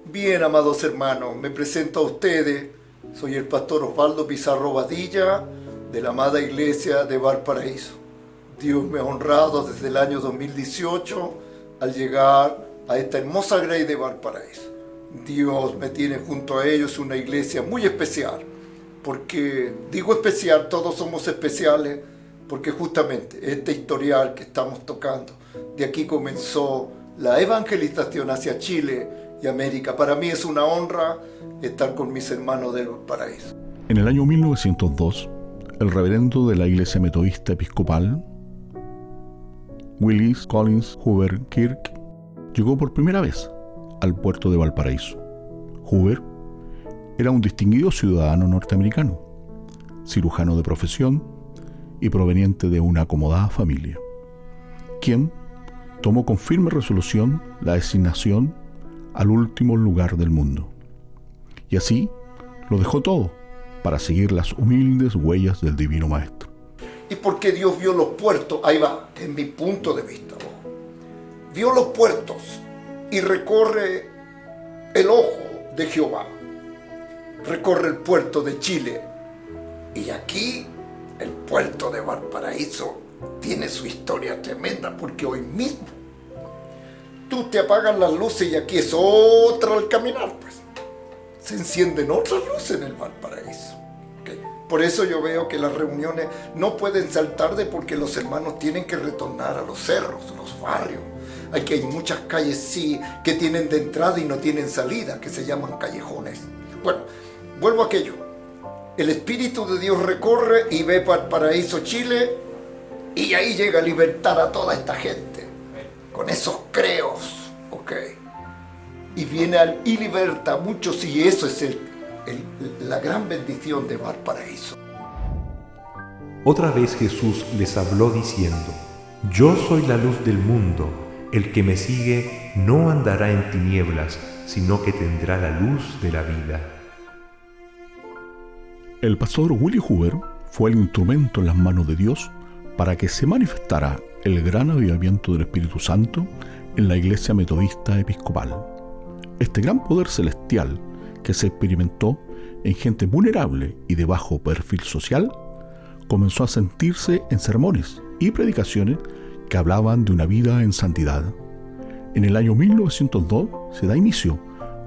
Bien, amados hermanos, me presento a ustedes. Soy el pastor Osvaldo Pizarro Badilla, de la amada iglesia de Valparaíso. Dios me ha honrado desde el año 2018 al llegar a esta hermosa grey de Valparaíso. Dios me tiene junto a ellos una iglesia muy especial. Porque digo especial, todos somos especiales, porque justamente este historial que estamos tocando, de aquí comenzó la evangelización hacia Chile y América. Para mí es una honra estar con mis hermanos del Valparaíso. En el año 1902, el reverendo de la Iglesia Metodista Episcopal, Willis Collins Hoover Kirk, llegó por primera vez al puerto de Valparaíso. Hoover era un distinguido ciudadano norteamericano, cirujano de profesión y proveniente de una acomodada familia, quien tomó con firme resolución la designación al último lugar del mundo. Y así lo dejó todo para seguir las humildes huellas del Divino Maestro. ¿Y por qué Dios vio los puertos? Ahí va, en mi punto de vista. Vio los puertos y recorre el ojo de Jehová. Recorre el puerto de Chile. Y aquí, el puerto de Valparaíso tiene su historia tremenda, porque hoy mismo tú te apagan las luces y aquí es otra al caminar, pues. Se encienden otras luces en el Valparaíso. ¿Okay? Por eso yo veo que las reuniones no pueden ser tarde, porque los hermanos tienen que retornar a los cerros, a los barrios. Aquí hay muchas calles, sí, que tienen de entrada y no tienen salida, que se llaman callejones. Bueno, vuelvo a aquello. El Espíritu de Dios recorre y ve Valparaíso, Chile, y ahí llega a libertar a toda esta gente, con esos creos, ¿ok? Y viene y liberta a muchos, y eso es la gran bendición de Valparaíso. Otra vez Jesús les habló diciendo: Yo soy la luz del mundo, el que me sigue no andará en tinieblas, sino que tendrá la luz de la vida. El pastor Willie Hoover fue el instrumento en las manos de Dios para que se manifestara el gran avivamiento del Espíritu Santo en la Iglesia Metodista Episcopal. Este gran poder celestial que se experimentó en gente vulnerable y de bajo perfil social comenzó a sentirse en sermones y predicaciones que hablaban de una vida en santidad. En el año 1902 se da inicio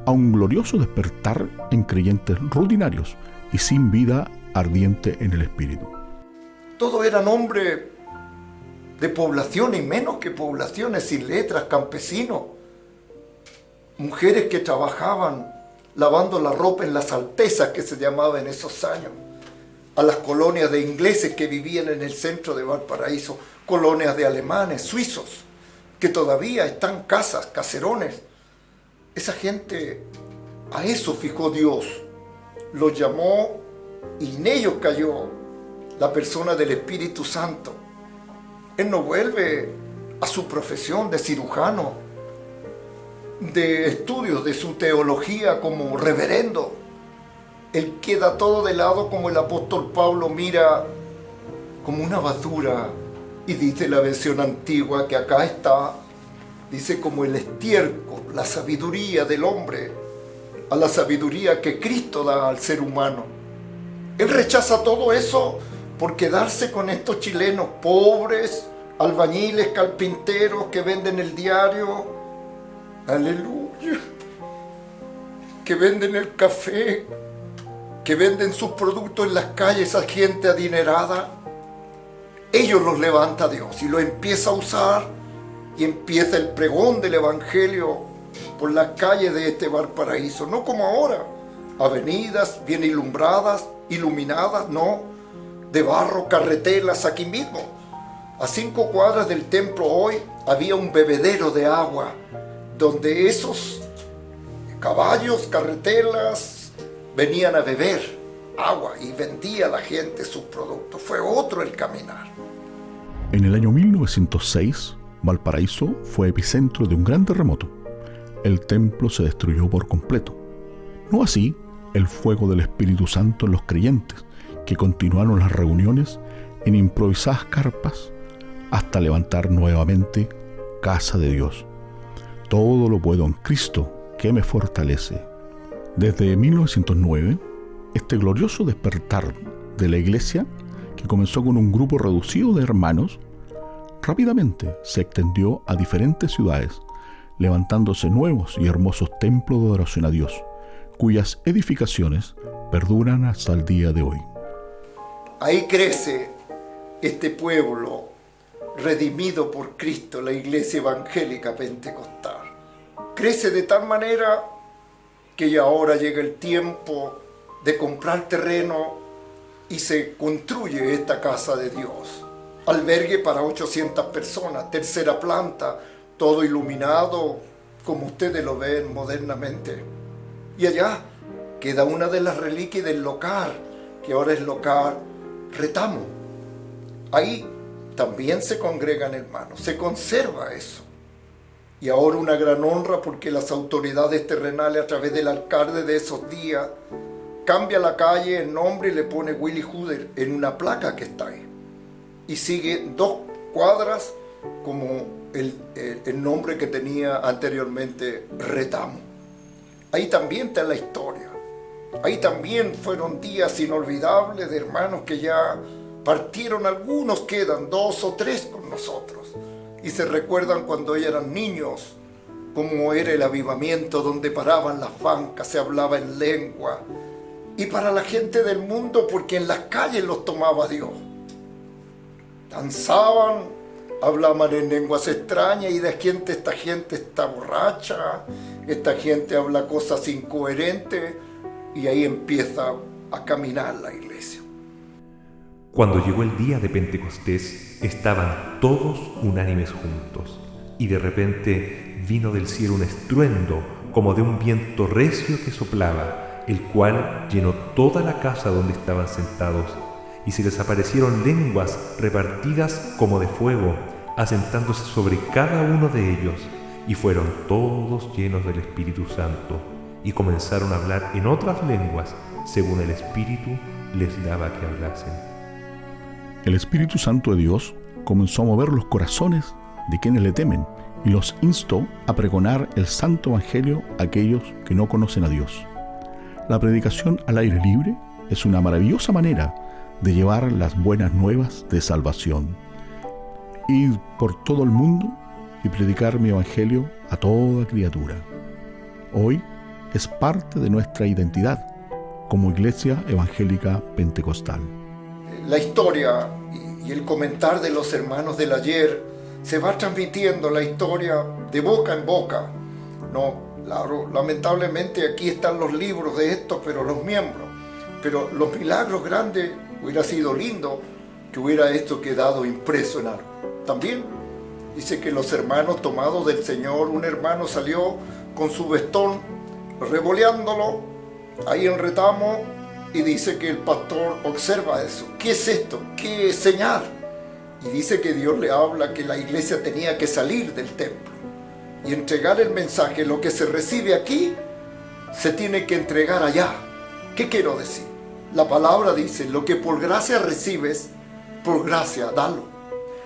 a un glorioso despertar en creyentes rutinarios y sin vida ardiente en el espíritu. Todos eran hombres de población y menos que poblaciones, sin letras, campesinos, mujeres que trabajaban lavando la ropa en las altezas, que se llamaba en esos años, a las colonias de ingleses que vivían en el centro de Valparaíso, colonias de alemanes, suizos, que todavía están casas, caserones. Esa gente, a eso fijó Dios, los llamó, y en ellos cayó la persona del Espíritu Santo. Él no vuelve a su profesión de cirujano, de estudios de su teología como reverendo. Él queda todo de lado, como el apóstol Pablo mira como una basura, y dice la versión antigua que acá está, dice como el estiércol, la sabiduría del hombre, a la sabiduría que Cristo da al ser humano. Él rechaza todo eso por quedarse con estos chilenos pobres, albañiles, carpinteros que venden el diario, aleluya, que venden el café, que venden sus productos en las calles a gente adinerada. Ellos los levanta Dios y los empieza a usar, y empieza el pregón del evangelio por las calles de este Valparaíso, no como ahora, avenidas bien iluminadas, no, de barro, carretelas. Aquí mismo, a 5 cuadras del templo hoy, había un bebedero de agua, donde esos caballos, carretelas, venían a beber agua y vendía a la gente sus productos. Fue otro el caminar. En el año 1906, Valparaíso fue epicentro de un gran terremoto. El templo se destruyó por completo. No así el fuego del Espíritu Santo en los creyentes, que continuaron las reuniones en improvisadas carpas hasta levantar nuevamente casa de Dios. Todo lo puedo en Cristo que me fortalece. Desde 1909, este glorioso despertar de la Iglesia, que comenzó con un grupo reducido de hermanos, rápidamente se extendió a diferentes ciudades, levantándose nuevos y hermosos templos de adoración a Dios, cuyas edificaciones perduran hasta el día de hoy. Ahí crece este pueblo redimido por Cristo, la Iglesia Evangélica Pentecostal. Crece de tal manera que ya ahora llega el tiempo de comprar terreno y se construye esta casa de Dios. Albergue para 800 personas, tercera planta, todo iluminado, como ustedes lo ven modernamente. Y allá queda una de las reliquias del local, que ahora es local Retamo. Ahí también se congregan hermanos, se conserva eso. Y ahora una gran honra porque las autoridades terrenales, a través del alcalde de esos días, cambia la calle, el nombre y le pone Willy Huder en una placa que está ahí. Y sigue 2 cuadras como el nombre que tenía anteriormente Retamo. Ahí también está la historia. Ahí también fueron días inolvidables de hermanos que ya partieron, algunos quedan, 2 o 3 con nosotros. Y se recuerdan cuando ellos eran niños, cómo era el avivamiento, donde paraban las bancas, se hablaba en lengua. Y para la gente del mundo, porque en las calles los tomaba Dios. Danzaban, hablaban en lenguas extrañas y de gente, esta gente está borracha, esta gente habla cosas incoherentes y ahí empieza a caminar la iglesia. Cuando llegó el día de Pentecostés, estaban todos unánimes juntos, y de repente vino del cielo un estruendo como de un viento recio que soplaba, el cual llenó toda la casa donde estaban sentados, y se les aparecieron lenguas repartidas como de fuego, asentándose sobre cada uno de ellos, y fueron todos llenos del Espíritu Santo, y comenzaron a hablar en otras lenguas, según el Espíritu les daba que hablasen. El Espíritu Santo de Dios comenzó a mover los corazones de quienes le temen y los instó a pregonar el santo evangelio a aquellos que no conocen a Dios. La predicación al aire libre es una maravillosa manera de llevar las buenas nuevas de salvación. Ir por todo el mundo y predicar mi evangelio a toda criatura. Hoy es parte de nuestra identidad como Iglesia Evangélica Pentecostal. La historia y el comentar de los hermanos del ayer se va transmitiendo la historia de boca en boca. No, claro, lamentablemente aquí están los libros de esto, pero los miembros. Pero los milagros grandes, hubiera sido lindo que hubiera esto quedado impreso en algo. También dice que los hermanos tomados del Señor, un hermano salió con su bastón revoleándolo ahí en Retamo, y dice que el pastor observa eso. ¿Qué es esto? ¿Qué señal? Y dice que Dios le habla que la iglesia tenía que salir del templo y entregar el mensaje. Lo que se recibe aquí se tiene que entregar allá. ¿Qué quiero decir? La palabra dice, lo que por gracia recibes, por gracia dalo.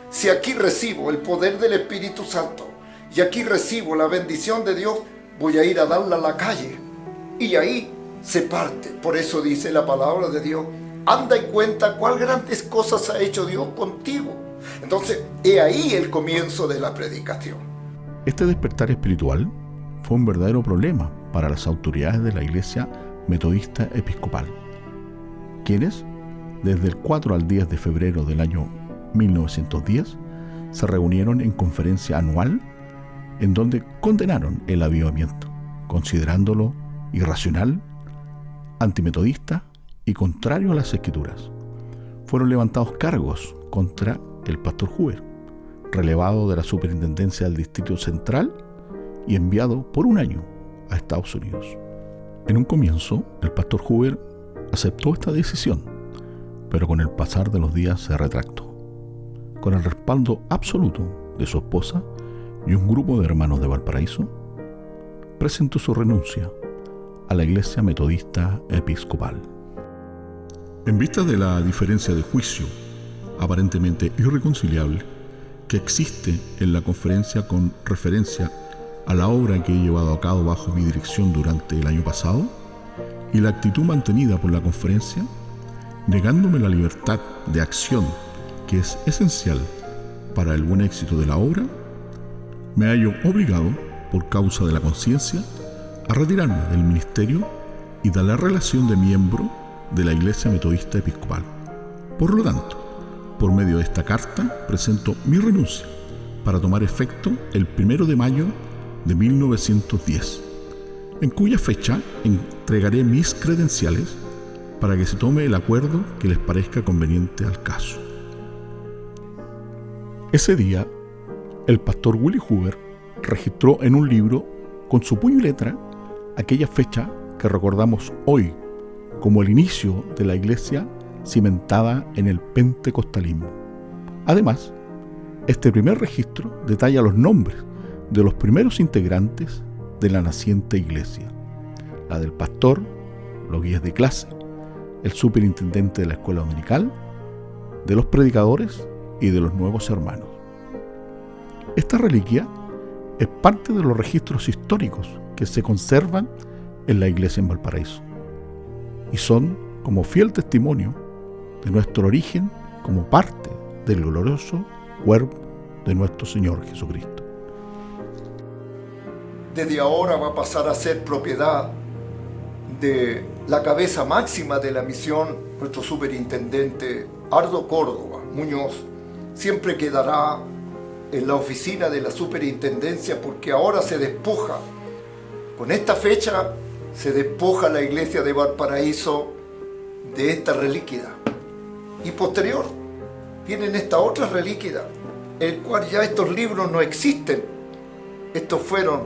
Si aquí recibo el poder del Espíritu Santo y aquí recibo la bendición de Dios, voy a ir a darla a la calle. Y ahí se parte. Por eso dice la palabra de Dios, anda y cuenta cuál grandes cosas ha hecho Dios contigo. Entonces, he ahí el comienzo de la predicación. Este despertar espiritual fue un verdadero problema para las autoridades de la Iglesia Metodista Episcopal, quienes, desde el 4 al 10 de febrero del año 1910, se reunieron en conferencia anual en donde condenaron el avivamiento, considerándolo irracional, antimetodista y contrario a las Escrituras. Fueron levantados cargos contra el pastor Huber, relevado de la superintendencia del Distrito Central y enviado por un año a Estados Unidos. En un comienzo, el pastor Huber aceptó esta decisión, pero con el pasar de los días se retractó. Con el respaldo absoluto de su esposa y un grupo de hermanos de Valparaíso, presentó su renuncia a la Iglesia Metodista Episcopal. En vista de la diferencia de juicio aparentemente irreconciliable que existe en la conferencia con referencia a la obra que he llevado a cabo bajo mi dirección durante el año pasado y la actitud mantenida por la conferencia, negándome la libertad de acción que es esencial para el buen éxito de la obra, me hallo obligado, por causa de la conciencia, a retirarme del ministerio y de la relación de miembro de la Iglesia Metodista Episcopal. Por lo tanto, por medio de esta carta presento mi renuncia para tomar efecto el 1 de mayo de 1910, en cuya fecha entregaré mis credenciales para que se tome el acuerdo que les parezca conveniente al caso. Ese día, el pastor Willie Hoover registró en un libro con su puño y letra aquella fecha que recordamos hoy como el inicio de la iglesia cimentada en el pentecostalismo. Además, este primer registro detalla los nombres de los primeros integrantes de la naciente iglesia: la del pastor, los guías de clase, el superintendente de la escuela dominical, de los predicadores y de los nuevos hermanos. Esta reliquia es parte de los registros históricos que se conservan en la iglesia en Valparaíso y son como fiel testimonio de nuestro origen como parte del glorioso cuerpo de nuestro Señor Jesucristo. Desde ahora va a pasar a ser propiedad de la cabeza máxima de la misión, nuestro superintendente Ardo Córdoba Muñoz. Siempre quedará en la oficina de la superintendencia porque ahora se despoja, con esta fecha se despoja la iglesia de Valparaíso de esta reliquia. Y posterior vienen esta otra reliquia, el cual ya estos libros no existen. Estos fueron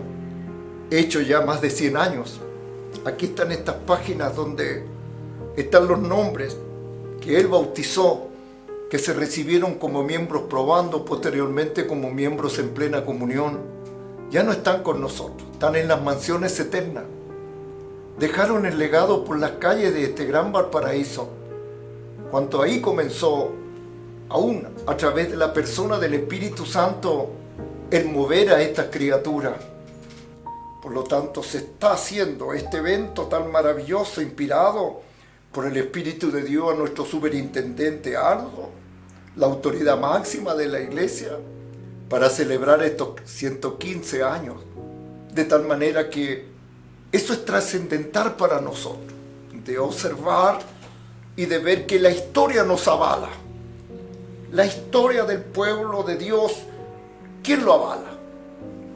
hechos ya más de 100 años. Aquí están estas páginas donde están los nombres que él bautizó, que se recibieron como miembros probando, posteriormente como miembros en plena comunión. Ya no están con nosotros, están en las mansiones eternas. Dejaron el legado por las calles de este gran Valparaíso. Cuando ahí comenzó, aún a través de la persona del Espíritu Santo, el mover a estas criaturas. Por lo tanto, se está haciendo este evento tan maravilloso, inspirado por el Espíritu de Dios a nuestro superintendente Ardo, la autoridad máxima de la iglesia, para celebrar estos 115 años. De tal manera que eso es trascendental para nosotros, de observar y de ver que la historia nos avala. La historia del pueblo de Dios, ¿quién lo avala?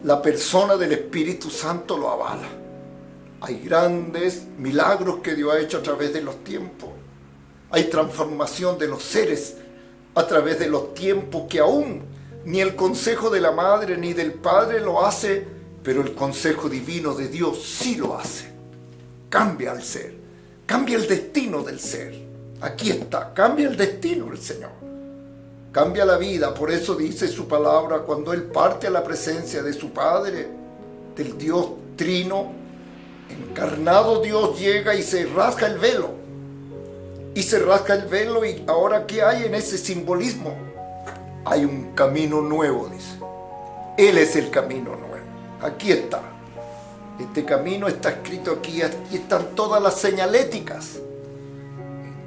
La persona del Espíritu Santo lo avala. Hay grandes milagros que Dios ha hecho a través de los tiempos. Hay transformación de los seres a través de los tiempos que aún ni el consejo de la madre ni del padre lo hace, pero el consejo divino de Dios sí lo hace. Cambia al ser, cambia el destino del ser. Aquí está, cambia el destino del Señor. Cambia la vida, por eso dice su palabra, cuando Él parte a la presencia de su Padre, del Dios Trino, encarnado Dios llega y se rasga el velo. Y se rasga el velo y ahora ¿qué hay en ese simbolismo? Hay un camino nuevo, dice. Él es el camino nuevo. Aquí está. Este camino está escrito aquí. Aquí están todas las señaléticas.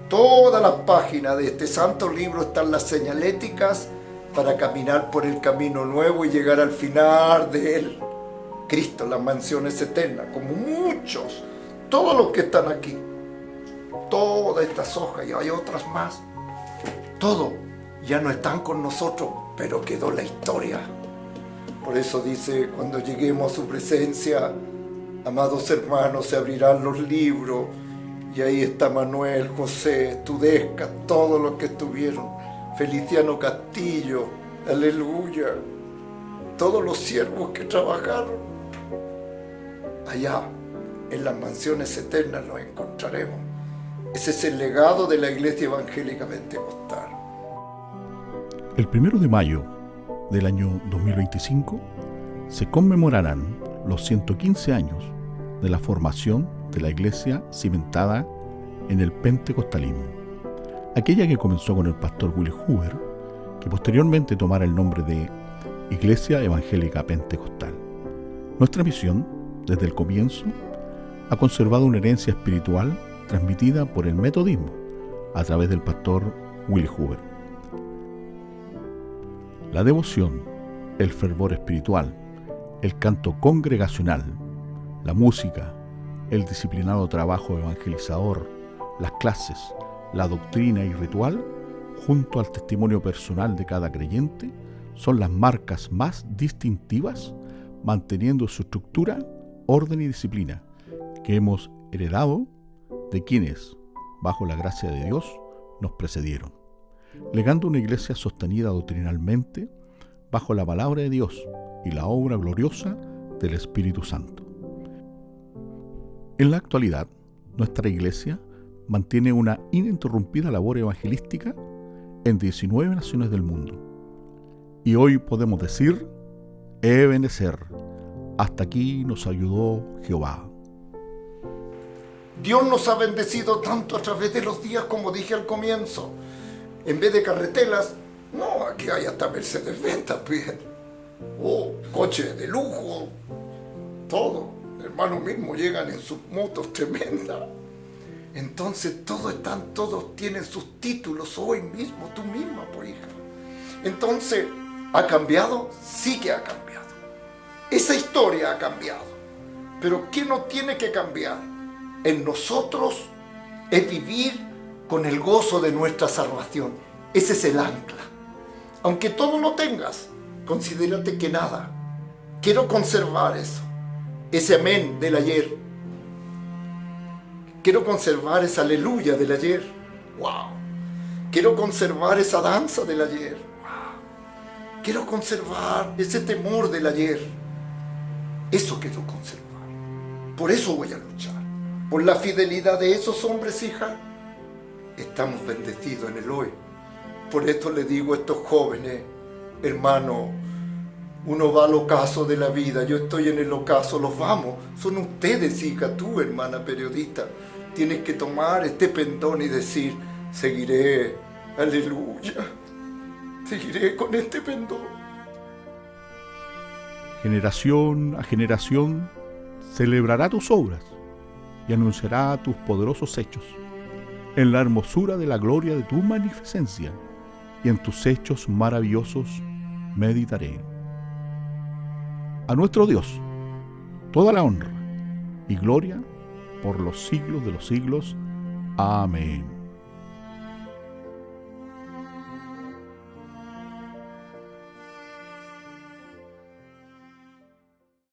Todas las páginas de este santo libro están las señaléticas para caminar por el camino nuevo y llegar al final de él. Cristo, las mansiones eternas, como muchos, todos los que están aquí. Todas estas hojas y hay otras más. Todo ya no están con nosotros, pero quedó la historia. Por eso dice, cuando lleguemos a su presencia, amados hermanos, se abrirán los libros. Y ahí está Manuel, José, Tudesca, todos los que estuvieron. Feliciano Castillo, aleluya. Todos los siervos que trabajaron. Allá, en las mansiones eternas, nos encontraremos. Ese es el legado de la Iglesia Evangélica Pentecostal. El 1 de mayo del año 2025 se conmemorarán los 115 años de la formación de la iglesia cimentada en el pentecostalismo, aquella que comenzó con el pastor Willie Hoover, que posteriormente tomara el nombre de Iglesia Evangélica Pentecostal. Nuestra misión, desde el comienzo, ha conservado una herencia espiritual transmitida por el metodismo a través del pastor Willie Hoover. La devoción, el fervor espiritual, el canto congregacional, la música, el disciplinado trabajo evangelizador, las clases, la doctrina y ritual, junto al testimonio personal de cada creyente, son las marcas más distintivas, manteniendo su estructura, orden y disciplina, que hemos heredado de quienes, bajo la gracia de Dios, nos precedieron, legando una iglesia sostenida doctrinalmente bajo la palabra de Dios y la obra gloriosa del Espíritu Santo. En la actualidad, nuestra iglesia mantiene una ininterrumpida labor evangelística en 19 naciones del mundo. Y hoy podemos decir, Ebenezer, hasta aquí nos ayudó Jehová. Dios nos ha bendecido tanto a través de los días, como dije al comienzo. En vez de carretelas, no, aquí hay hasta Mercedes-Benz también. Coches de lujo, todo. Hermanos mismos llegan en sus motos tremendas. Entonces todos tienen sus títulos hoy mismo, tú misma, por hija. Entonces, ¿ha cambiado? Sí que ha cambiado. Esa historia ha cambiado. Pero ¿qué no tiene que cambiar? En nosotros es vivir con el gozo de nuestra salvación. Ese es el ancla. Aunque todo lo tengas, considérate que nada. Quiero conservar eso. Ese amén del ayer. Quiero conservar esa aleluya del ayer. ¡Wow! Quiero conservar esa danza del ayer. ¡Wow! Quiero conservar ese temor del ayer. Eso quiero conservar. Por eso voy a luchar. Por la fidelidad de esos hombres, hija. Estamos bendecidos en el hoy. Por esto le digo a estos jóvenes, hermano, uno va al ocaso de la vida, yo estoy en el ocaso, los vamos. Son ustedes, hija, tú, hermana periodista. Tienes que tomar este pendón y decir, seguiré, aleluya, seguiré con este pendón. Generación a generación celebrará tus obras y anunciará tus poderosos hechos. En la hermosura de la gloria de tu magnificencia y en tus hechos maravillosos meditaré. A nuestro Dios, toda la honra y gloria por los siglos de los siglos. Amén.